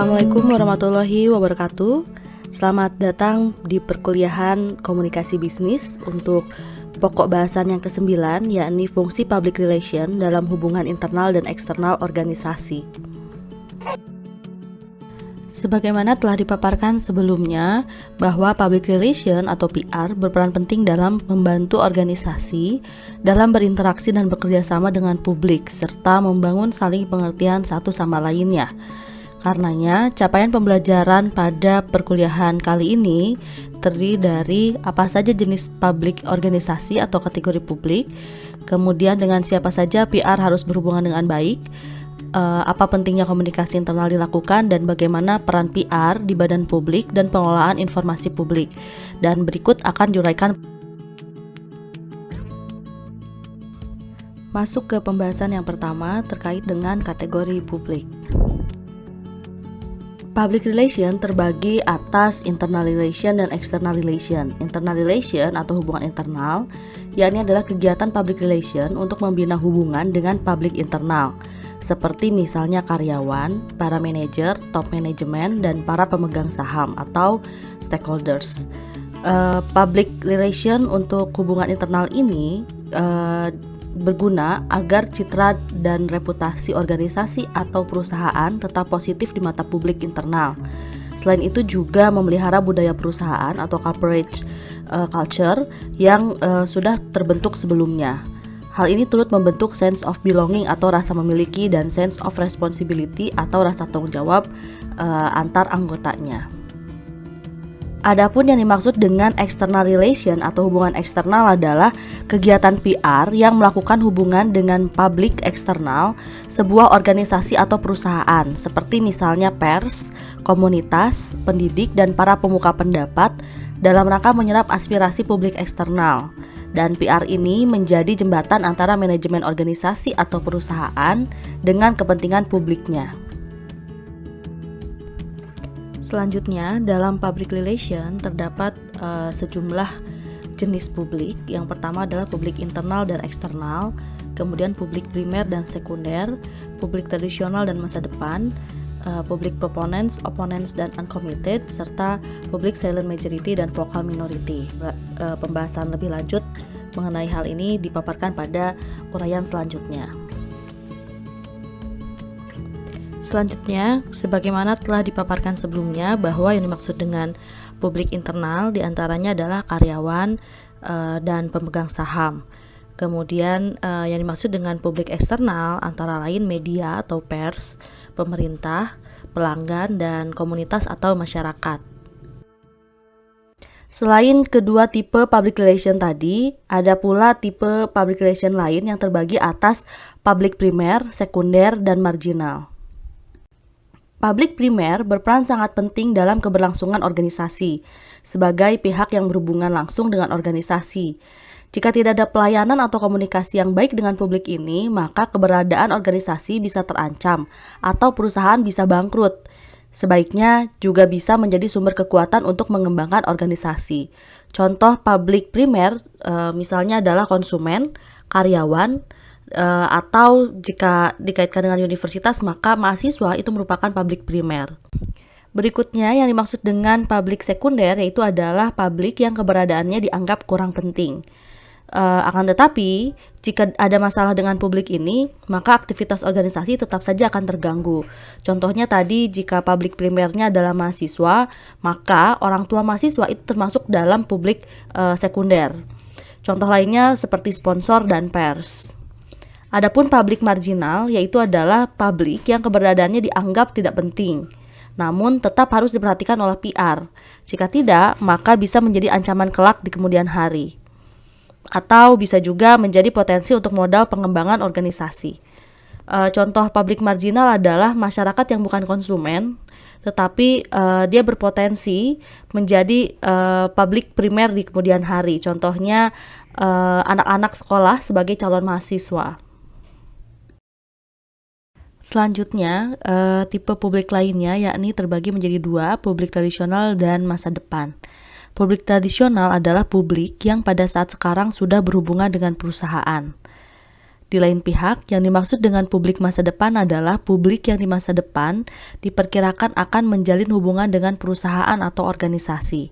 Assalamualaikum warahmatullahi wabarakatuh. Selamat datang di perkuliahan komunikasi bisnis untuk pokok bahasan yang ke-9, yakni fungsi public relation dalam hubungan internal dan eksternal organisasi. Sebagaimana telah dipaparkan sebelumnya, bahwa public relation atau PR berperan penting dalam membantu organisasi dalam berinteraksi dan bekerja sama dengan publik, serta membangun saling pengertian satu sama lainnya. Karenanya, capaian pembelajaran pada perkuliahan kali ini terdiri dari apa saja jenis publik organisasi atau kategori publik, kemudian dengan siapa saja PR harus berhubungan dengan baik, apa pentingnya komunikasi internal dilakukan, dan bagaimana peran PR di badan publik dan pengelolaan informasi publik. Dan berikut akan diuraikan. Masuk ke pembahasan yang pertama terkait dengan kategori publik. Public relation terbagi atas internal relation dan external relation. Internal relation atau hubungan internal, yakni adalah kegiatan public relation untuk membina hubungan dengan publik internal, seperti misalnya karyawan, para manajer, top manajemen, dan para pemegang saham atau stakeholders. Public relation untuk hubungan internal ini berguna agar citra dan reputasi organisasi atau perusahaan tetap positif di mata publik internal. Selain itu juga memelihara budaya perusahaan atau corporate culture yang sudah terbentuk sebelumnya. Hal ini turut membentuk sense of belonging atau rasa memiliki dan sense of responsibility atau rasa tanggung jawab antar anggotanya. Adapun yang dimaksud dengan external relation atau hubungan eksternal adalah kegiatan PR yang melakukan hubungan dengan publik eksternal sebuah organisasi atau perusahaan, seperti misalnya pers, komunitas, pendidik, dan para pemuka pendapat dalam rangka menyerap aspirasi publik eksternal. Dan PR ini menjadi jembatan antara manajemen organisasi atau perusahaan dengan kepentingan publiknya. Selanjutnya, dalam public relation terdapat sejumlah jenis publik. Yang pertama adalah publik internal dan eksternal, kemudian publik primer dan sekunder, publik tradisional dan masa depan, public proponents, opponents, dan uncommitted, serta public silent majority dan vocal minority. Pembahasan lebih lanjut mengenai hal ini dipaparkan pada uraian selanjutnya. Selanjutnya, sebagaimana telah dipaparkan sebelumnya, bahwa yang dimaksud dengan publik internal diantaranya adalah karyawan dan pemegang saham. Kemudian yang dimaksud dengan publik eksternal antara lain media atau pers, pemerintah, pelanggan, dan komunitas atau masyarakat. Selain kedua tipe public relation tadi, ada pula tipe public relation lain yang terbagi atas publik primer, sekunder, dan marginal. Publik primer berperan sangat penting dalam keberlangsungan organisasi sebagai pihak yang berhubungan langsung dengan organisasi. Jika tidak ada pelayanan atau komunikasi yang baik dengan publik ini, maka keberadaan organisasi bisa terancam atau perusahaan bisa bangkrut. Sebaiknya juga bisa menjadi sumber kekuatan untuk mengembangkan organisasi. Contoh publik primer misalnya adalah konsumen, karyawan, atau jika dikaitkan dengan universitas, maka mahasiswa itu merupakan publik primer. Berikutnya yang dimaksud dengan publik sekunder yaitu adalah publik yang keberadaannya dianggap kurang penting. Akan tetapi, jika ada masalah dengan publik ini, maka aktivitas organisasi tetap saja akan terganggu. Contohnya tadi, jika publik primernya adalah mahasiswa, maka orang tua mahasiswa itu termasuk dalam publik sekunder. Contoh lainnya seperti sponsor dan pers. Adapun publik marginal yaitu adalah publik yang keberadaannya dianggap tidak penting, namun tetap harus diperhatikan oleh PR. Jika tidak, maka bisa menjadi ancaman kelak di kemudian hari, atau bisa juga menjadi potensi untuk modal pengembangan organisasi. Contoh publik marginal adalah masyarakat yang bukan konsumen, tetapi dia berpotensi menjadi publik primer di kemudian hari. Contohnya anak-anak sekolah sebagai calon mahasiswa. Selanjutnya, tipe publik lainnya yakni terbagi menjadi dua, publik tradisional dan masa depan. Publik tradisional adalah publik yang pada saat sekarang sudah berhubungan dengan perusahaan. Di lain pihak, yang dimaksud dengan publik masa depan adalah publik yang di masa depan diperkirakan akan menjalin hubungan dengan perusahaan atau organisasi.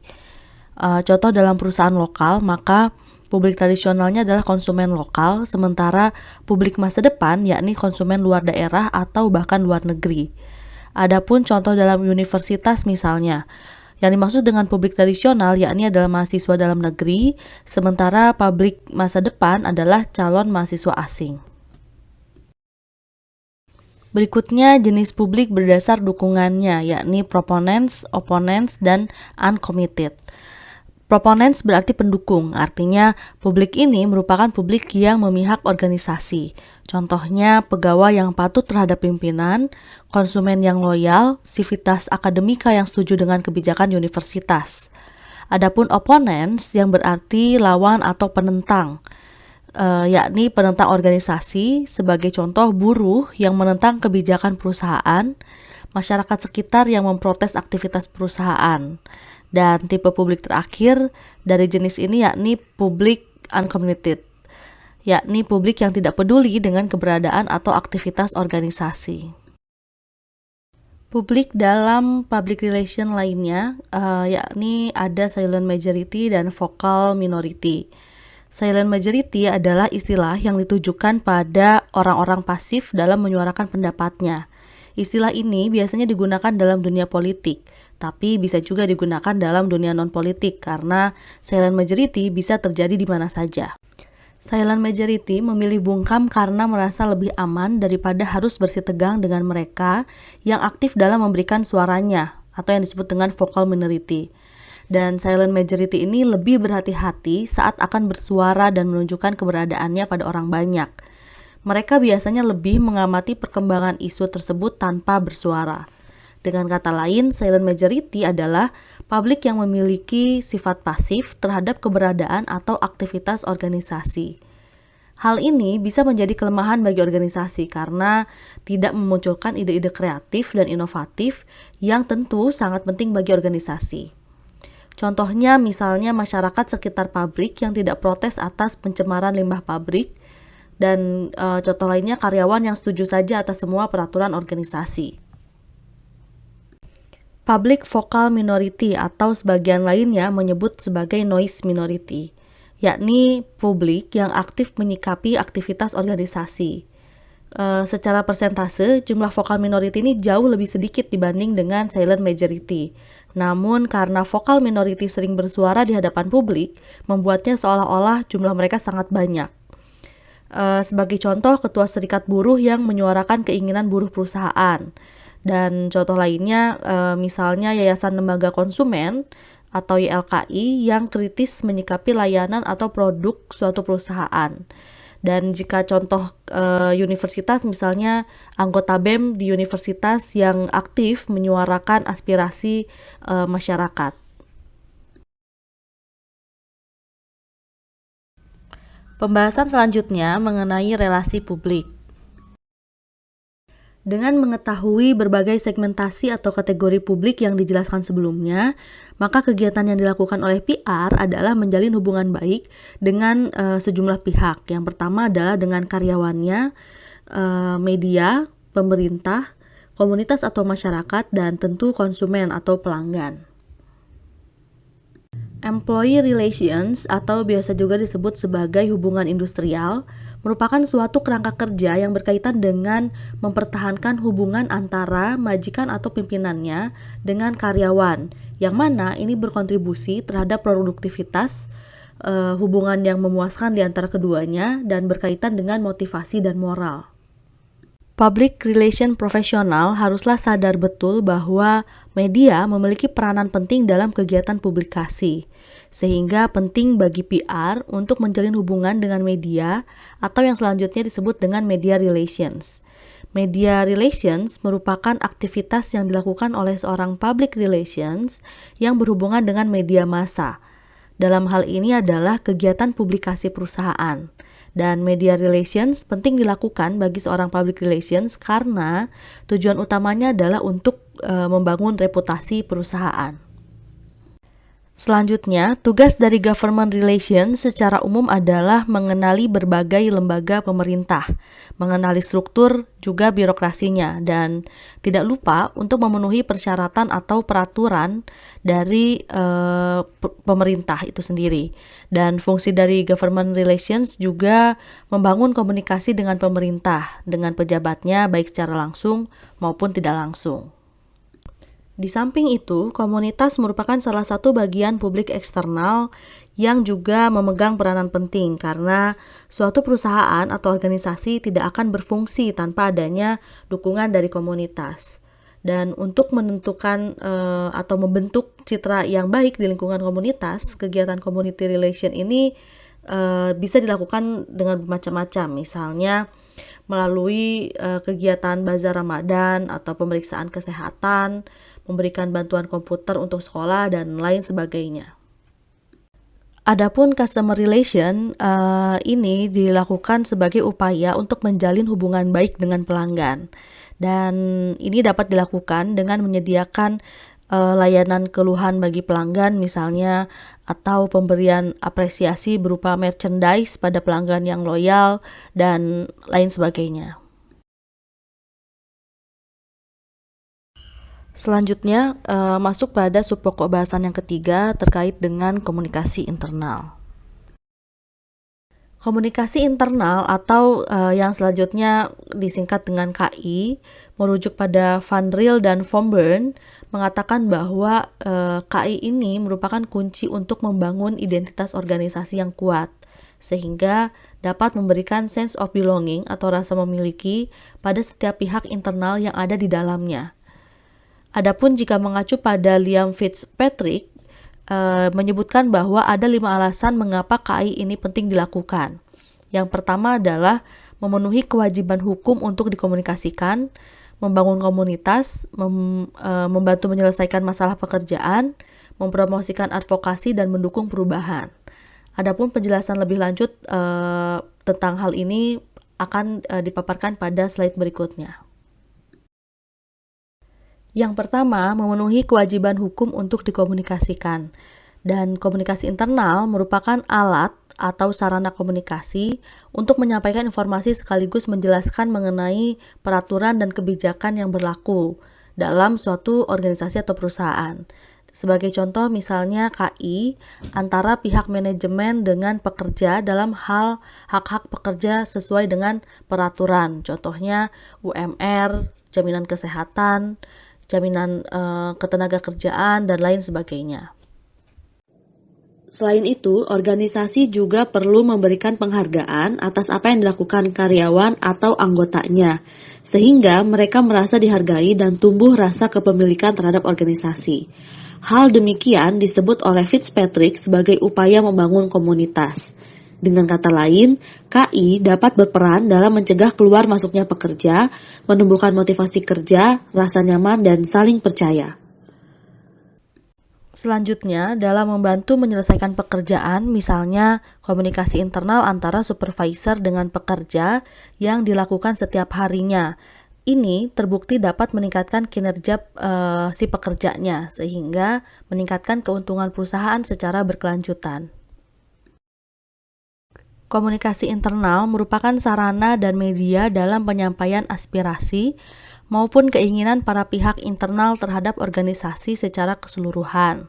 Contoh dalam perusahaan lokal, maka publik tradisionalnya adalah konsumen lokal, sementara publik masa depan yakni konsumen luar daerah atau bahkan luar negeri. Adapun contoh dalam universitas misalnya, yang dimaksud dengan publik tradisional yakni adalah mahasiswa dalam negeri, sementara publik masa depan adalah calon mahasiswa asing. Berikutnya jenis publik berdasar dukungannya, yakni proponents, opponents, dan uncommitted. Proponents berarti pendukung, artinya publik ini merupakan publik yang memihak organisasi. Contohnya pegawai yang patuh terhadap pimpinan, konsumen yang loyal, sivitas akademika yang setuju dengan kebijakan universitas. Adapun opponents yang berarti lawan atau penentang, yakni penentang organisasi, sebagai contoh buruh yang menentang kebijakan perusahaan, masyarakat sekitar yang memprotes aktivitas perusahaan. Dan tipe publik terakhir dari jenis ini yakni publik uncommitted, yakni publik yang tidak peduli dengan keberadaan atau aktivitas organisasi. Publik dalam public relation lainnya yakni ada silent majority dan vocal minority. Silent majority adalah istilah yang ditujukan pada orang-orang pasif dalam menyuarakan pendapatnya. Istilah ini biasanya digunakan dalam dunia politik, tapi bisa juga digunakan dalam dunia non-politik karena silent majority bisa terjadi di mana saja. Silent majority memilih bungkam karena merasa lebih aman daripada harus bersitegang dengan mereka yang aktif dalam memberikan suaranya atau yang disebut dengan vocal minority. Dan silent majority ini lebih berhati-hati saat akan bersuara dan menunjukkan keberadaannya pada orang banyak. Mereka biasanya lebih mengamati perkembangan isu tersebut tanpa bersuara. Dengan kata lain, silent majority adalah publik yang memiliki sifat pasif terhadap keberadaan atau aktivitas organisasi. Hal ini bisa menjadi kelemahan bagi organisasi karena tidak memunculkan ide-ide kreatif dan inovatif yang tentu sangat penting bagi organisasi. Contohnya misalnya masyarakat sekitar pabrik yang tidak protes atas pencemaran limbah pabrik, dan contoh lainnya karyawan yang setuju saja atas semua peraturan organisasi. Public vocal minority atau sebagian lainnya menyebut sebagai noise minority, yakni publik yang aktif menyikapi aktivitas organisasi. Secara persentase, jumlah vocal minority ini jauh lebih sedikit dibanding dengan silent majority. Namun karena vocal minority sering bersuara di hadapan publik, membuatnya seolah-olah jumlah mereka sangat banyak. Sebagai contoh, ketua serikat buruh yang menyuarakan keinginan buruh perusahaan. Dan contoh lainnya misalnya Yayasan Lembaga Konsumen atau YLKI yang kritis menyikapi layanan atau produk suatu perusahaan. Dan jika contoh universitas misalnya anggota BEM di universitas yang aktif menyuarakan aspirasi masyarakat. Pembahasan selanjutnya mengenai relasi publik. Dengan mengetahui berbagai segmentasi atau kategori publik yang dijelaskan sebelumnya, maka kegiatan yang dilakukan oleh PR adalah menjalin hubungan baik dengan sejumlah pihak. Yang pertama adalah dengan karyawannya, media, pemerintah, komunitas atau masyarakat, dan tentu konsumen atau pelanggan. Employee relations atau biasa juga disebut sebagai hubungan industrial merupakan suatu kerangka kerja yang berkaitan dengan mempertahankan hubungan antara majikan atau pimpinannya dengan karyawan, yang mana ini berkontribusi terhadap produktivitas, hubungan yang memuaskan di antara keduanya, dan berkaitan dengan motivasi dan moral. Public relation profesional haruslah sadar betul bahwa media memiliki peranan penting dalam kegiatan publikasi, sehingga penting bagi PR untuk menjalin hubungan dengan media atau yang selanjutnya disebut dengan media relations. Media relations merupakan aktivitas yang dilakukan oleh seorang public relations yang berhubungan dengan media massa. Dalam hal ini adalah kegiatan publikasi perusahaan. Dan media relations penting dilakukan bagi seorang public relations karena tujuan utamanya adalah untuk membangun reputasi perusahaan. Selanjutnya, tugas dari government relations secara umum adalah mengenali berbagai lembaga pemerintah, mengenali struktur juga birokrasinya, dan tidak lupa untuk memenuhi persyaratan atau peraturan dari pemerintah itu sendiri. Dan fungsi dari government relations juga membangun komunikasi dengan pemerintah, dengan pejabatnya baik secara langsung maupun tidak langsung. Di samping itu, komunitas merupakan salah satu bagian publik eksternal yang juga memegang peranan penting karena suatu perusahaan atau organisasi tidak akan berfungsi tanpa adanya dukungan dari komunitas. Dan untuk menentukan atau membentuk citra yang baik di lingkungan komunitas, kegiatan community relation ini bisa dilakukan dengan bermacam-macam, misalnya melalui kegiatan bazar Ramadan atau pemeriksaan kesehatan, memberikan bantuan komputer untuk sekolah, dan lain sebagainya. Adapun customer relation ini dilakukan sebagai upaya untuk menjalin hubungan baik dengan pelanggan. Dan ini dapat dilakukan dengan menyediakan layanan keluhan bagi pelanggan misalnya, atau pemberian apresiasi berupa merchandise pada pelanggan yang loyal, dan lain sebagainya. Selanjutnya, masuk pada subpokok bahasan yang ketiga terkait dengan komunikasi internal. Komunikasi internal atau yang selanjutnya disingkat dengan KI, merujuk pada Van Riel dan Fomburn, mengatakan bahwa KI ini merupakan kunci untuk membangun identitas organisasi yang kuat, sehingga dapat memberikan sense of belonging atau rasa memiliki pada setiap pihak internal yang ada di dalamnya. Adapun jika mengacu pada Liam Fitzpatrick, menyebutkan bahwa ada 5 alasan mengapa KI ini penting dilakukan. Yang pertama adalah memenuhi kewajiban hukum untuk dikomunikasikan, membangun komunitas, membantu menyelesaikan masalah pekerjaan, mempromosikan advokasi, dan mendukung perubahan. Adapun penjelasan lebih lanjut tentang hal ini akan dipaparkan pada slide berikutnya. Yang pertama, memenuhi kewajiban hukum untuk dikomunikasikan. Dan komunikasi internal merupakan alat atau sarana komunikasi untuk menyampaikan informasi sekaligus menjelaskan mengenai peraturan dan kebijakan yang berlaku dalam suatu organisasi atau perusahaan. Sebagai contoh misalnya KI antara pihak manajemen dengan pekerja dalam hal hak-hak pekerja sesuai dengan peraturan. Contohnya UMR, jaminan kesehatan, jaminan ketenaga kerjaan, dan lain sebagainya. Selain itu, organisasi juga perlu memberikan penghargaan atas apa yang dilakukan karyawan atau anggotanya, sehingga mereka merasa dihargai dan tumbuh rasa kepemilikan terhadap organisasi. Hal demikian disebut oleh Fitzpatrick sebagai upaya membangun komunitas. Dengan kata lain, KI dapat berperan dalam mencegah keluar masuknya pekerja, menumbuhkan motivasi kerja, rasa nyaman, dan saling percaya. Selanjutnya, dalam membantu menyelesaikan pekerjaan, misalnya komunikasi internal antara supervisor dengan pekerja yang dilakukan setiap harinya. Ini terbukti dapat meningkatkan kinerja si pekerjanya, sehingga meningkatkan keuntungan perusahaan secara berkelanjutan. Komunikasi internal merupakan sarana dan media dalam penyampaian aspirasi maupun keinginan para pihak internal terhadap organisasi secara keseluruhan,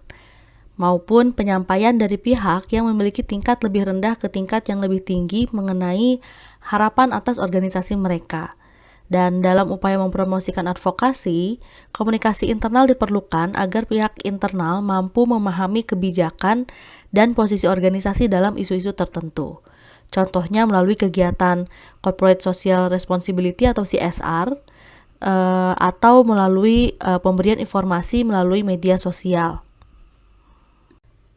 maupun penyampaian dari pihak yang memiliki tingkat lebih rendah ke tingkat yang lebih tinggi mengenai harapan atas organisasi mereka. Dan dalam upaya mempromosikan advokasi, komunikasi internal diperlukan agar pihak internal mampu memahami kebijakan dan posisi organisasi dalam isu-isu tertentu. Contohnya melalui kegiatan Corporate Social Responsibility atau CSR, atau melalui pemberian informasi melalui media sosial.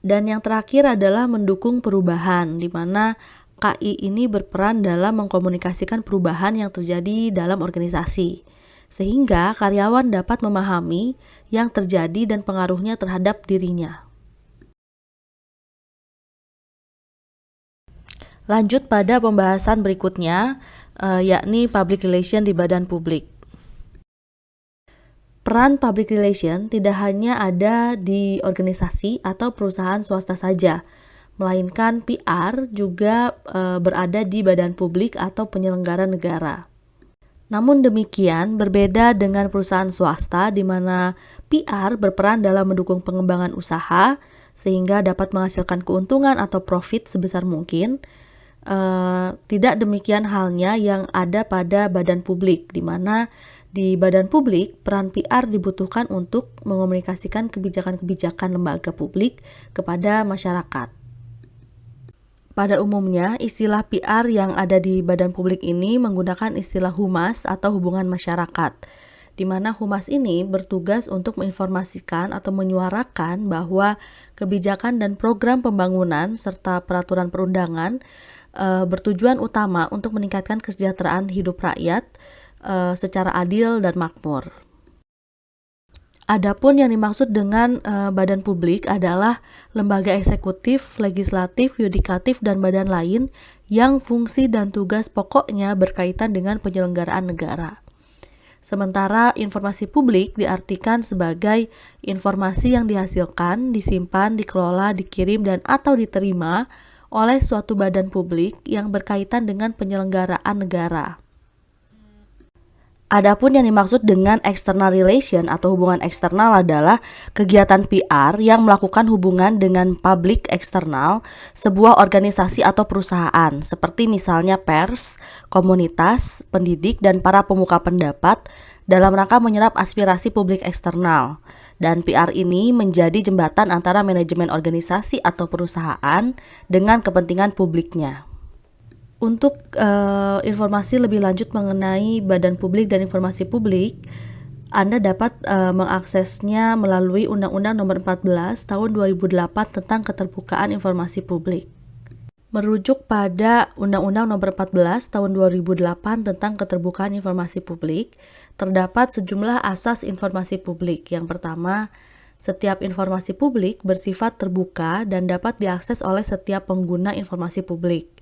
Dan yang terakhir adalah mendukung perubahan, di mana KI ini berperan dalam mengkomunikasikan perubahan yang terjadi dalam organisasi, sehingga karyawan dapat memahami yang terjadi dan pengaruhnya terhadap dirinya. Lanjut pada pembahasan berikutnya, yakni public relation di badan publik. Peran public relation tidak hanya ada di organisasi atau perusahaan swasta saja, melainkan PR juga berada di badan publik atau penyelenggara negara. Namun demikian, berbeda dengan perusahaan swasta di mana PR berperan dalam mendukung pengembangan usaha sehingga dapat menghasilkan keuntungan atau profit sebesar mungkin. Tidak demikian halnya yang ada pada badan publik, di mana di badan publik peran PR dibutuhkan untuk mengomunikasikan kebijakan-kebijakan lembaga publik kepada masyarakat. Pada umumnya, istilah PR yang ada di badan publik ini menggunakan istilah humas atau hubungan masyarakat, di mana humas ini bertugas untuk menginformasikan atau menyuarakan bahwa kebijakan dan program pembangunan serta peraturan perundangan bertujuan utama untuk meningkatkan kesejahteraan hidup rakyat secara adil dan makmur. Adapun yang dimaksud dengan badan publik adalah lembaga eksekutif, legislatif, yudikatif, dan badan lain yang fungsi dan tugas pokoknya berkaitan dengan penyelenggaraan negara. Sementara informasi publik diartikan sebagai informasi yang dihasilkan, disimpan, dikelola, dikirim, dan atau diterima oleh suatu badan publik yang berkaitan dengan penyelenggaraan negara. Adapun yang dimaksud dengan external relation atau hubungan eksternal adalah kegiatan PR yang melakukan hubungan dengan publik eksternal sebuah organisasi atau perusahaan, seperti misalnya pers, komunitas, pendidik, dan para pemuka pendapat dalam rangka menyerap aspirasi publik eksternal. Dan PR ini menjadi jembatan antara manajemen organisasi atau perusahaan dengan kepentingan publiknya. Untuk informasi lebih lanjut mengenai badan publik dan informasi publik, Anda dapat mengaksesnya melalui Undang-Undang Nomor 14 Tahun 2008 tentang Keterbukaan Informasi Publik. Merujuk pada Undang-Undang Nomor 14 Tahun 2008 tentang Keterbukaan Informasi Publik, terdapat sejumlah asas informasi publik. Yang pertama, setiap informasi publik bersifat terbuka dan dapat diakses oleh setiap pengguna informasi publik.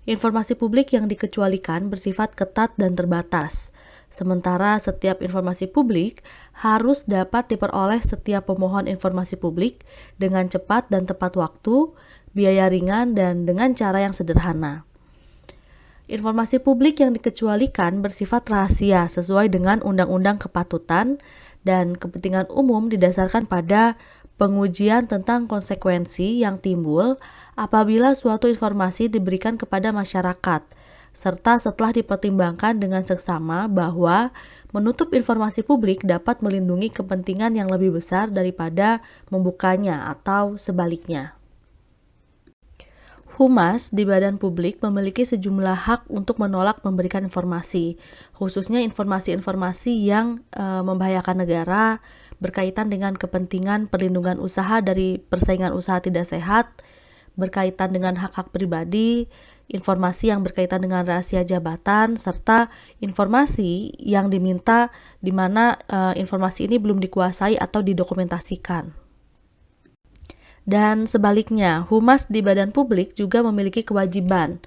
Informasi publik yang dikecualikan bersifat ketat dan terbatas, sementara setiap informasi publik harus dapat diperoleh setiap pemohon informasi publik dengan cepat dan tepat waktu, biaya ringan, dan dengan cara yang sederhana. Informasi publik yang dikecualikan bersifat rahasia sesuai dengan Undang-Undang Kepatutan dan kepentingan umum didasarkan pada pengujian tentang konsekuensi yang timbul apabila suatu informasi diberikan kepada masyarakat, serta setelah dipertimbangkan dengan seksama bahwa menutup informasi publik dapat melindungi kepentingan yang lebih besar daripada membukanya atau sebaliknya. Humas di badan publik memiliki sejumlah hak untuk menolak memberikan informasi, khususnya informasi-informasi yang membahayakan negara, berkaitan dengan kepentingan perlindungan usaha dari persaingan usaha tidak sehat, berkaitan dengan hak-hak pribadi, informasi yang berkaitan dengan rahasia jabatan, serta informasi yang diminta di mana informasi ini belum dikuasai atau didokumentasikan. Dan sebaliknya, humas di badan publik juga memiliki kewajiban.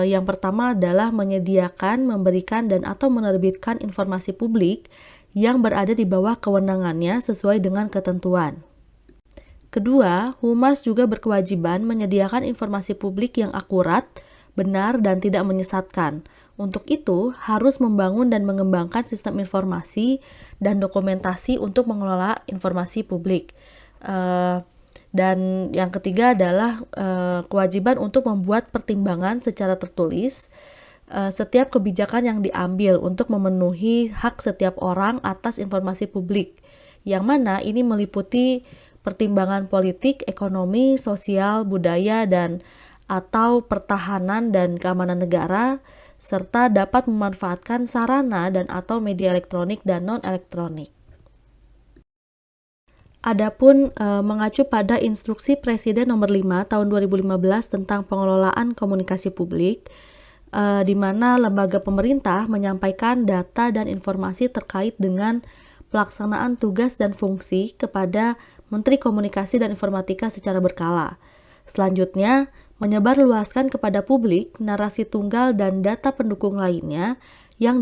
Yang pertama adalah menyediakan, memberikan, dan atau menerbitkan informasi publik yang berada di bawah kewenangannya sesuai dengan ketentuan. Kedua, humas juga berkewajiban menyediakan informasi publik yang akurat, benar, dan tidak menyesatkan. Untuk itu, harus membangun dan mengembangkan sistem informasi dan dokumentasi untuk mengelola informasi publik. Dan yang ketiga adalah kewajiban untuk membuat pertimbangan secara tertulis setiap kebijakan yang diambil untuk memenuhi hak setiap orang atas informasi publik, yang mana ini meliputi pertimbangan politik, ekonomi, sosial, budaya, dan atau pertahanan dan keamanan negara, serta dapat memanfaatkan sarana dan atau media elektronik dan non-elektronik. Adapun mengacu pada Instruksi Presiden Nomor 5 Tahun 2015 tentang pengelolaan komunikasi publik, di mana lembaga pemerintah menyampaikan data dan informasi terkait dengan pelaksanaan tugas dan fungsi kepada Menteri Komunikasi dan Informatika secara berkala. Selanjutnya, menyebarluaskan kepada publik narasi tunggal dan data pendukung lainnya yang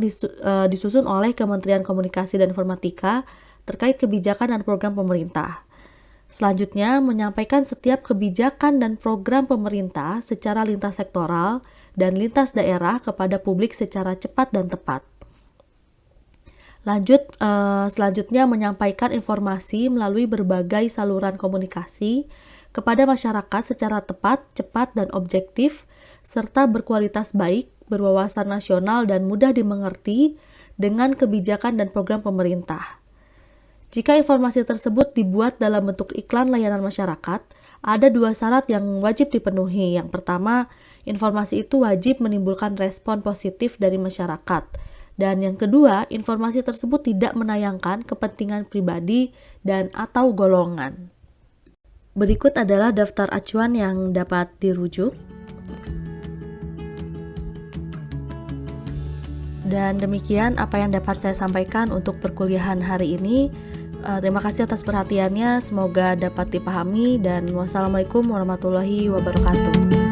disusun oleh Kementerian Komunikasi dan Informatika terkait kebijakan dan program pemerintah. Selanjutnya, menyampaikan setiap kebijakan dan program pemerintah secara lintas sektoral dan lintas daerah kepada publik secara cepat dan tepat. Selanjutnya menyampaikan informasi melalui berbagai saluran komunikasi kepada masyarakat secara tepat, cepat, dan objektif, serta berkualitas baik, berwawasan nasional, dan mudah dimengerti dengan kebijakan dan program pemerintah. Jika informasi tersebut dibuat dalam bentuk iklan layanan masyarakat, ada 2 syarat yang wajib dipenuhi. Yang pertama, informasi itu wajib menimbulkan respon positif dari masyarakat. Dan yang kedua, informasi tersebut tidak menayangkan kepentingan pribadi dan atau golongan. Berikut adalah daftar acuan yang dapat dirujuk. Dan demikian apa yang dapat saya sampaikan untuk perkuliahan hari ini. Terima kasih atas perhatiannya, semoga dapat dipahami, dan wassalamualaikum warahmatullahi wabarakatuh.